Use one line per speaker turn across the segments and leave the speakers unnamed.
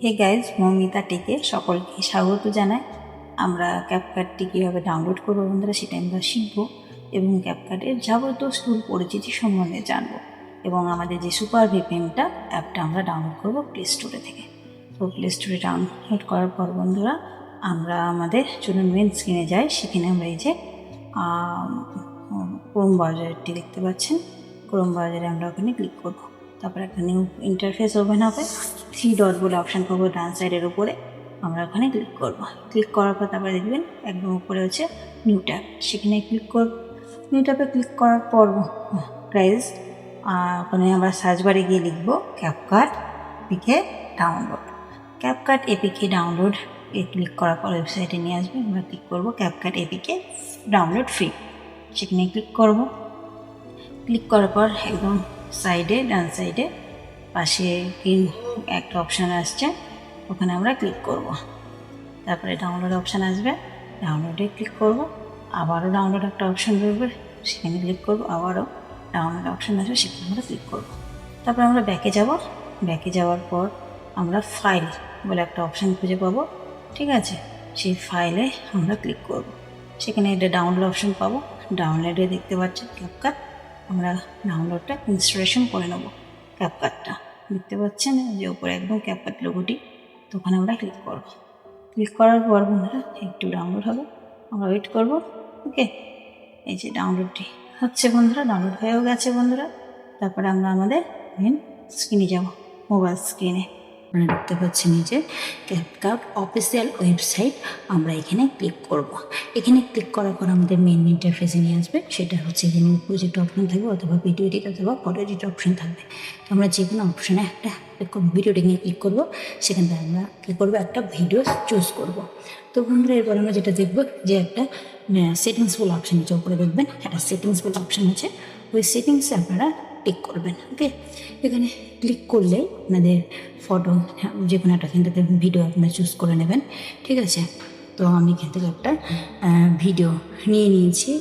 Hey guys, Moumita টেকে সকলকে স্বাগত জানাই। আমরা ক্যাপকাটটি কীভাবে ডাউনলোড করবো বন্ধুরা সেটা আমরা শিখবো এবং ক্যাপকাটের যাবতীয় স্থূল পরিচিতি সম্বন্ধে জানবো এবং আমাদের যে সুপার ভিপিএনটা অ্যাপটা আমরা ডাউনলোড করবো প্লে স্টোরে থেকে। তো প্লে স্টোরে ডাউনলোড করার পর বন্ধুরা আমরা আমাদের চলুন মেন স্ক্রিনে যাই। সেখানে আমরা এই যে ক্রোম ব্রাউজারটি দেখতে পাচ্ছেন, ক্রোম ব্রাউজারে আমরা ওখানে ক্লিক করবো। তারপর একটা নিউ ইন্টারফেস ওপেন হবে, 3 ডট বলে অপশান পাবো ডান সাইডের উপরে, আমরা ওখানে ক্লিক করব। ক্লিক করার পর তারপরে দেখবেন একদম উপরে হচ্ছে নিউ ট্যাব, সেখানে ক্লিক করব। নিউ ট্যাবে ক্লিক করার পর গাইজ ওখানে আমরা সার্চ বারে গিয়ে লিখবো CapCut APK download. CapCut APK download click করার পর ওয়েবসাইটে নিয়ে আসবে। আমরা ক্লিক করবো ক্যাপকাট এপিকে ডাউনলোড ফ্রি, সেখানে ক্লিক করব। ক্লিক করার পর একদম সাইডে ডান সাইডে পাশে একটা অপশান আসছে, ওখানে আমরা ক্লিক করব। তারপরে ডাউনলোড অপশান আসবে, ডাউনলোডে ক্লিক করব। আবারও ডাউনলোড একটা অপশান বেরোবে, সেখানে ক্লিক করব। আবারও ডাউনলোড অপশান আসবে, সেখানে আমরা ক্লিক করব। তারপরে আমরা ব্যাকে যাব। ব্যাকে যাওয়ার পর আমরা ফাইল বলে একটা অপশান খুঁজে পাবো, ঠিক আছে? সেই ফাইলে আমরা ক্লিক করব। সেখানে এটা ডাউনলোড অপশান পাবো। ডাউনলোডে দেখতে পাচ্ছেন ক্যাপকাট, আমরা ডাউনলোডটা ইনস্টলেশন করে নেব। ক্যাপকাটটা দেখতে পাচ্ছেন যে উপরে একদম ক্যাপকাট লোগোটি, তো ওখানে আমরা ক্লিক করব। ক্লিক করার পর বন্ধুরা একটু ডাউনলোড হবে, আমরা ওয়েট করব। ওকে, এই যে ডাউনলোডটি হচ্ছে বন্ধুরা, ডাউনলোড হয়েও গেছে বন্ধুরা। তারপরে আমরা আমাদের মেন স্ক্রিনে যাব, মোবাইল স্ক্রিনে আপনারা দেখতে পাচ্ছেন এই যে ক্যাপকাট অফিসিয়াল ওয়েবসাইট, আমরা এখানে ক্লিক করব। এখানে ক্লিক করার পর আমাদের মেন ইন্টারফেসে নিয়ে আসবে, সেটা হচ্ছে এখানে প্রজেক্ট অপশন থাকবে অথবা ভিডিও এডিট অথবা ফটো এডিট অপশন থাকবে। তো আমরা যে কোনো অপশানে একটা ক্লিক করবো, ভিডিও এডিটিংয়ে ক্লিক করবো, সেখান থেকে আমরা ক্লিক করবো, একটা ভিডিও চুজ করব। তো বন্ধুরা এরপর আমরা যেটা দেখবো যে একটা সেটিংস বলে অপশান আছে, উপরে দেখবেন একটা সেটিংস বলে অপশান আছে, ওই সেটিংসে আপনারা ক্লিক করবেন। ওকে, এখানে ক্লিক করলে আপনাদের ফটো যে কোনো একটা এখান থেকে ভিডিও আপনারা চুজ করে নেবেন, ঠিক আছে? তো আমি এখান থেকে একটা ভিডিও নিয়ে নিয়েছি,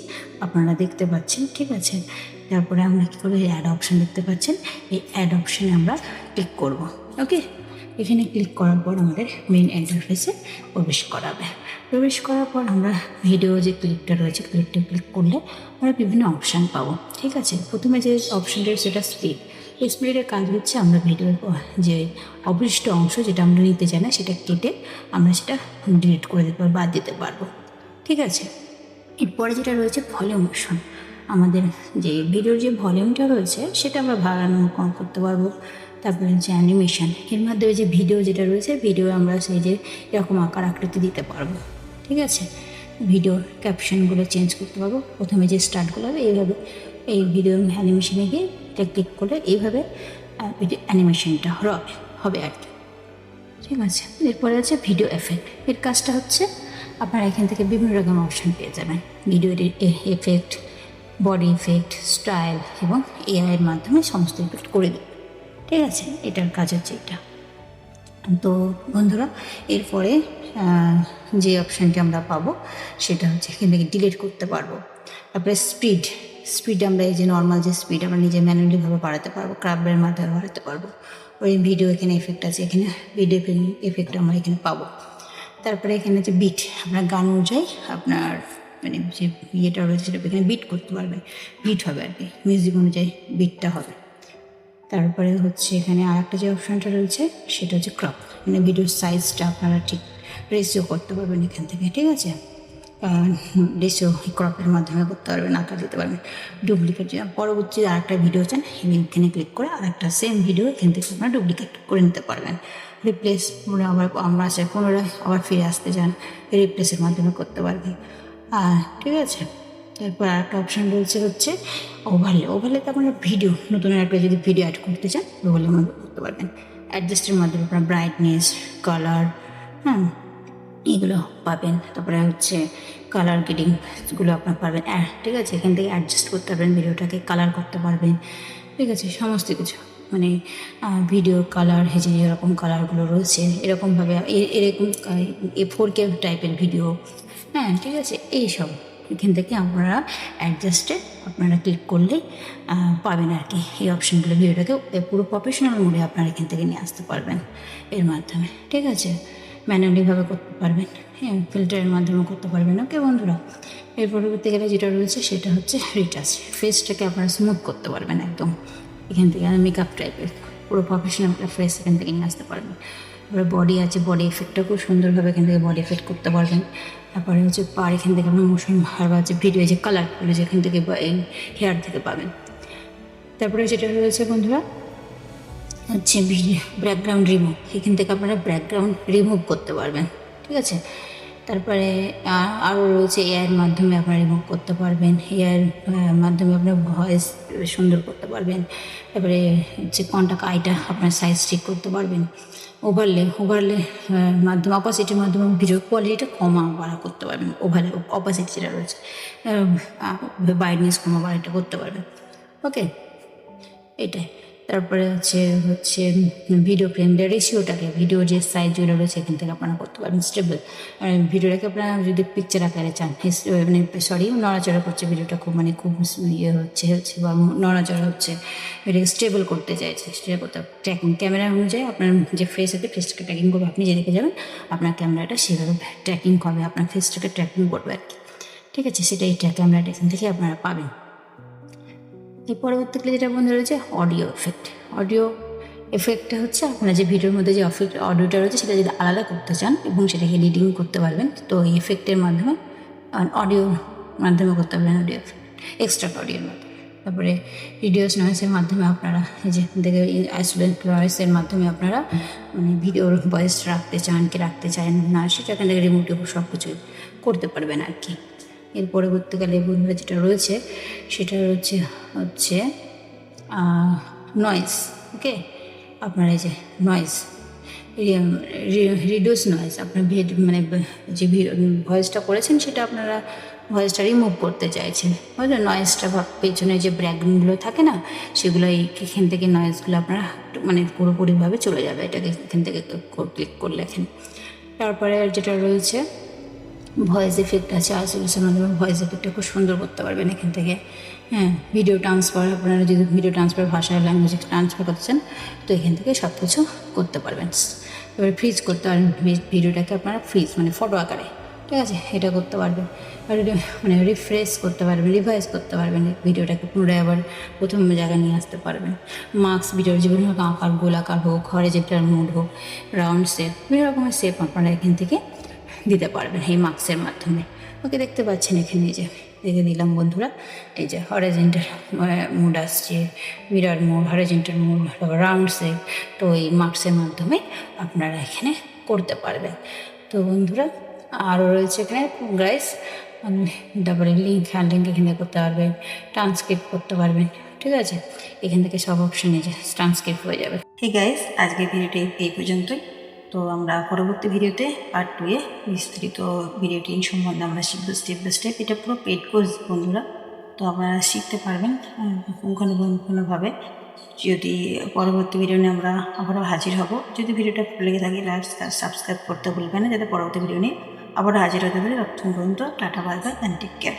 আপনারা দেখতে পাচ্ছেন, ঠিক আছে? তারপরে আমরা কী করবো, অ্যাড অপশান দেখতে পাচ্ছেন, এই অ্যাড অপশানে আমরা ক্লিক করব। ওকে, এখানে ক্লিক করার পর আমাদের মেইন ইন্টারফেসে প্রবেশ করাবে। প্রবেশ করার পর আমরা ভিডিও যে ক্লিকটা রয়েছে, ক্লিকটা ক্লিক করলে আমরা বিভিন্ন অপশান পাবো, ঠিক আছে? প্রথমে যে অপশানটা সেটা স্পিড। এই স্পিডের কাজ হচ্ছে আমরা ভিডিওর যে অবশিষ্ট অংশ যেটা আমরা নিতে চাই না সেটা কেটে আমরা সেটা ডিলিট করে দিতে পারবো, বাদ দিতে পারবো, ঠিক আছে? এরপরে যেটা রয়েছে ভলিউম অপশন, আমাদের যে ভিডিওর যে ভলিউমটা রয়েছে সেটা আমরা বাড়ানো কম করতে পারবো। তারপরে হচ্ছে অ্যানিমেশন, এর মাধ্যমে যে ভিডিও যেটা রয়েছে ভিডিও আমরা সেই যে এরকম আকার আকৃতি দিতে পারবো, ঠিক আছে? ভিডিওর ক্যাপশনগুলো চেঞ্জ করতে পারবো। প্রথমে যে স্টার্টগুলো হবে এইভাবে, এই ভিডিও অ্যানিমেশনে গিয়ে এটা ক্লিক করলে এইভাবে ভিডিও অ্যানিমেশনটা হবে আর কি, ঠিক আছে? এরপরে আছে ভিডিও এফেক্ট। এর কাজটা হচ্ছে আপনারা এখান থেকে বিভিন্ন রকম অপশান পেয়ে যাবেন, video effect, body effect, style এবং এআইয়ের মাধ্যমে সমস্ত এফেক্ট করে দেবে, ঠিক আছে? এটার কাজ হচ্ছে এটা। তো বন্ধুরা এরপরে যে অপশানটি আমরা পাবো সেটা হচ্ছে এখান থেকে ডিলিট করতে পারবো। তারপরে স্পিড আমরা এই যে নর্মাল যে স্পিড আমরা নিজে ম্যানুয়ালিভাবে বাড়াতে পারবো, ক্রাফটের মাধ্যমে বাড়াতে পারবো। ওই ভিডিও এখানে এফেক্ট আছে, এখানে ভিডিও এফেক্ট আমরা এখানে পাবো। তারপরে এখানে যে বিট, আপনার গান অনুযায়ী আপনার মানে যে ইয়েটা রয়েছে সেটা এখানে বিট করতে পারবেন, বিট হবে আর কি, মিউজিক অনুযায়ী বিটটা হবে। তারপরে হচ্ছে এখানে আর একটা যে অপশানটা রয়েছে সেটা হচ্ছে ক্রপ, মানে ভিডিওর সাইজটা আপনারা ঠিক রেশিও করতে পারবেন এখান থেকে, ঠিক আছে? রেশিও ক্রপের মাধ্যমে করতে পারবেন, আকার দিতে পারবেন। ডুপ্লিকেট পরবর্তী আর একটা ভিডিও চান এখানে ক্লিক করে আর একটা সেম ভিডিও এখান থেকে আপনারা ডুপ্লিকেট করে নিতে পারবেন। রিপ্লেস আবার আমরা আসে পুনরায় আবার ফিরে আসতে চান, রিপ্লেসের মাধ্যমে করতে পারবেন, ঠিক আছে? তারপর আর একটা অপশান রয়েছে হচ্ছে ওভারলেতে আপনারা ভিডিও নতুন একটা যদি ভিডিও অ্যাড করতে চান ওভারলে করতে পারবেন। অ্যাডজাস্টের মাধ্যমে আপনার ব্রাইটনেস, কালার, এগুলো পাবেন। তারপরে হচ্ছে কালার গ্রেডিংগুলো আপনার পাবেন, ঠিক আছে? এখান থেকে অ্যাডজাস্ট করতে পারবেন, ভিডিওটাকে কালার করতে পারবেন, ঠিক আছে? সমস্ত কিছু মানে ভিডিও কালার যে এরকম কালারগুলো রয়েছে এরকমভাবে এরকম 4K টাইপের ভিডিও, ঠিক আছে? এইসব এখান থেকে আপনারা অ্যাডজাস্টে আপনারা ক্লিক করলেই পাবেন আর কি এই অপশানগুলো। ভিডিওটাকে পুরো প্রফেশনাল মোডে আপনারা এখান থেকে নিয়ে আসতে পারবেন এর মাধ্যমে, ঠিক আছে। ম্যানুয়ালিভাবে করতে পারবেন, হ্যাঁ, ফিল্টারের মাধ্যমে করতে পারবেন। ওকে বন্ধুরা, এর পরবর্তী গেলে যেটা রয়েছে সেটা হচ্ছে রিটাচ। ফেসটাকে আপনারা স্মুথ করতে পারবেন একদম এখান থেকে, মেকআপ টাইপের পুরো প্রফেশনাল ফেস এখান থেকে নিয়ে আসতে পারবেন। তারপরে বডি আছে, বডি এফেক্টটা খুব সুন্দরভাবে এখান থেকে বডি এফেক্ট করতে পারবেন। তারপরে হচ্ছে পার এখান থেকে আপনার মোশন আর হচ্ছে ভিডিও যে কালারগুলো যেখান থেকে এই হেয়ার থেকে পাবেন। তারপরে যেটা রয়েছে বন্ধুরা হচ্ছে ব্যাকগ্রাউন্ড রিমুভ, এখান থেকে আপনারা ব্যাকগ্রাউন্ড রিমুভ করতে পারবেন, ঠিক আছে। তারপরে আরও রয়েছে এআইয়ের মাধ্যমে আপনারা রিমুভ করতে পারবেন, এআইয়ের মাধ্যমে আপনার ভয়েস সুন্দর করতে পারবেন। তারপরে হচ্ছে কন্টাক্ট আইটা আপনার সাইজ ঠিক করতে পারবেন। ওভারলে মাধ্যমে অপাসিটির মাধ্যমে ভিডিও কোয়ালিটিটা কমা বাড়া করতে পারবেন। অপাসিটি যেটা রয়েছে ব্রাইটনেস কমা বাড়াটা করতে পারবেন, ওকে এটাই। তারপরে হচ্ছে ভিডিও ফ্রেমদের রেশিওটাকে, ভিডিও যে সাইজগুলো রয়েছে এখান থেকে আপনারা করতে পারবেন স্টেবল। আর ভিডিওটাকে আপনারা যদি পিকচার আকারে চান, মানে নড়াচড়া করছে ভিডিওটা, খুব ইয়ে হচ্ছে বা নড়াচড়া হচ্ছে, এটাকে স্টেবল করতে চাইছে, সেটা করতে ট্র্যাকিং ক্যামেরা অনুযায়ী আপনার যে ফেস আছে ফেসটাকে ট্র্যাকিং করবে। আপনি যেদিকে যাবেন আপনার ক্যামেরাটা সেভাবে ট্র্যাকিং করবে, আপনার ফেসটাকে ট্র্যাকিং করবে আর কি, ঠিক আছে। সেটাই ক্যামেরাটা এখান থেকে আপনারা পাবেন। এর পরবর্তীকালে যেটা বন্ধু রয়েছে অডিও এফেক্টটা হচ্ছে আপনারা যে ভিডিওর মধ্যে যে অডিওটা রয়েছে সেটা যদি আলাদা করতে চান এবং সেটাকে এডিটিং করতে পারবেন, তো এই এফেক্টের মাধ্যমে অডিওর মাধ্যমে করতে পারবেন, অডিও এফেক্ট এক্সট্রা অডিওর মাধ্যমে। তারপরে রিডিউস নয়েসের মাধ্যমে আপনারা এই যে দেখে আইসোলেট নয়েসের মাধ্যমে আপনারা মানে ভিডিওর ভয়েস রাখতে চান কি রাখতে চান না সেটা এখান থেকে রিমোট সব কিছু করতে পারবেন আর কি। এর পরবর্তীকালে বন্ধুরা যেটা রয়েছে সেটা হচ্ছে নয়েজ, ওকে। আপনার এই যে নয়েজ রিডিউস নয়েজ, আপনার মানে যে ভয়েসটা করেছেন সেটা আপনারা ভয়েসটা রিমুভ করতে চাইছেন, বুঝলেন। নয়েজটা বা পেছনে যে ব্যাকগ্রাউন্ডগুলো থাকে না সেগুলো এখান থেকে নয়েজগুলো আপনারা মানে পুরোপুরিভাবে চলে যাবে, এটাকে এখান থেকে ক্লিক করলে এখানে। তারপরে যেটা রয়েছে ভয়েস এফেক্ট আছে, আইসোলেশনের মাধ্যমে ভয়েস এফেক্টটা খুব সুন্দর করতে পারবেন এখান থেকে, হ্যাঁ। ভিডিও ট্রান্সফার, আপনারা যদি ভিডিও ট্রান্সফার ভাষার ল্যাঙ্গুয়েজে ট্রান্সফার করছেন তো এখান থেকে সব কিছু করতে পারবেন। এবার ফ্রিজ করতে পারবেন ভিডিওটাকে আপনারা ফ্রিজ মানে ফটো আকারে, ঠিক আছে, এটা করতে পারবেন। আর মানে রিফ্রেশ করতে পারবেন, রিভাইজ করতে পারবেন ভিডিওটাকে, পুনরায় আবার প্রথম জায়গায় নিয়ে আসতে পারবেন। মার্কস ভিডিওর বিভিন্ন রকম আকার, গোলাকার হোক, হরিজন্টাল মোড হোক, রাউন্ড শেপ, বিভিন্ন রকমের শেপ আপনারা এখান থেকে দিতে পারবেন এই মার্কসের মাধ্যমে, ওকে। দেখতে পাচ্ছেন এখানে এই যে দেখে দিলাম বন্ধুরা, এই যে হরিজন্টাল মোড আসছে, mirror mode, horizontal mode, round shape, তো এই মার্কসের মাধ্যমে আপনারা এখানে করতে পারবেন। তো বন্ধুরা আরও রয়েছে এখানে গাইস, তারপরে লিঙ্ক এখানে করতে পারবেন, ট্রান্সক্রিপ্ট করতে পারবেন, ঠিক আছে। এখান থেকে সব অপশন এই যে ট্রান্সক্রিপ্ট হয়ে যাবে। ঠিক গাইস, আজকের ভিডিওটি এই পর্যন্তই। তো আমরা পরবর্তী ভিডিওতে পার্ট 2-এ বিস্তারিত ভিডিওটি সম্বন্ধে আমরা শিখবো স্টেপ বাই স্টেপ। এটা পুরো পেড কোর্স বন্ধুরা, তো আপনারা শিখতে পারবেন পুঙ্খানুপুঙ্খভাবে। যদি পরবর্তী ভিডিও নিয়ে আমরা আবারও হাজির হব। যদি ভিডিওটা ভালো লেগে থাকে লাইক সাবস্ক্রাইব করতে ভুলবেন না, যাতে পরবর্তী ভিডিও নিয়ে আবারও হাজির হতে পারি। ততক্ষণ পর্যন্ত tata, bye bye, and take care.